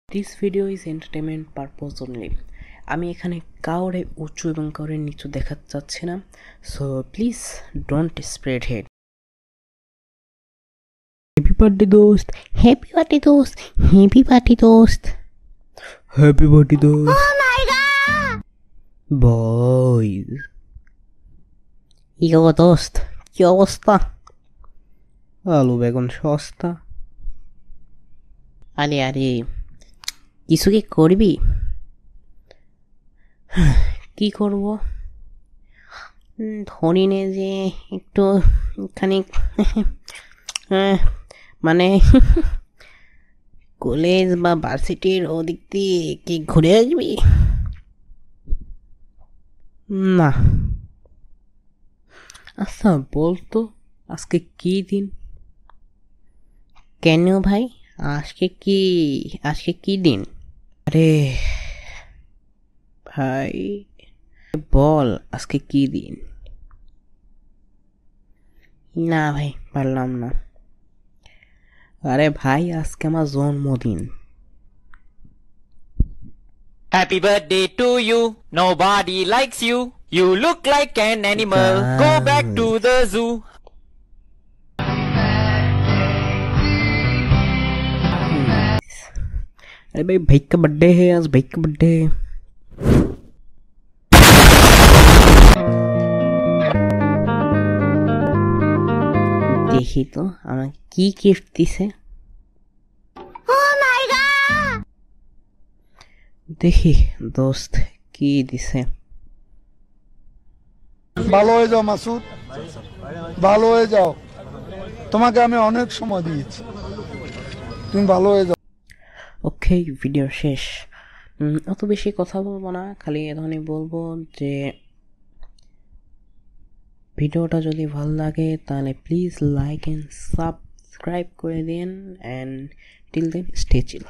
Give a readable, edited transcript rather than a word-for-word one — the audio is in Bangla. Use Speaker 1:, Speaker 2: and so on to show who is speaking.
Speaker 1: This video is entertainment purpose only. আমি এখানে কাউরে উঁচু এবং কাউরে নিচু দেখাতে চাচ্ছি না, so please don't spread hate. Happy birthday দোস্ত, হ্যাপি বার্থডে দোস্ত, হ্যাপি বার্থডে দোস্ত, হ্যাপি বার্থডে দোস্ত। ও মাই গড বয়স, ইয়ো দোস্ত, কি অবস্থা? আলু বেগুন সস্তা। আরে আরে কিছু কি করবি? কি করব? ধরি নে যে একটু খানিক মানে কলেজ বা ভার্সিটির ওদিক দিয়ে কি ঘুরে আসবি? না। আচ্ছা বলতো আজকে কি দিন? কেন ভাই, আজকে কি দিন? আরে ভাই বল আজকে কি দিন? না ভাই পারলাম না। আরে ভাই আজকে আমার জন্মদিন।
Speaker 2: Happy birthday to you. Nobody likes you. You look like an animal. Go back to the zoo.
Speaker 1: अरे भाई भाई का बर्थडे है आज, भाई का बर्थडे है। দেখি তো আমাকে কি গিফট দিছে। দেখি দোস্ত কি দিছে।
Speaker 3: ভালো হয়ে যাও মাসুদ, ভালো হয়ে যাও, তোমাকে আমি অনেক সময় দিয়েছি, তুমি ভালো হয়ে যাও।
Speaker 1: ওকে ভিডিও শেষ। অত বেশি কথা বলবো না, খালি এখানে বলবো যে ভিডিওটা যদি ভালো লাগে তাহলে প্লিজ লাইক এন্ড সাবস্ক্রাইব করে দিন, and till then stay chill.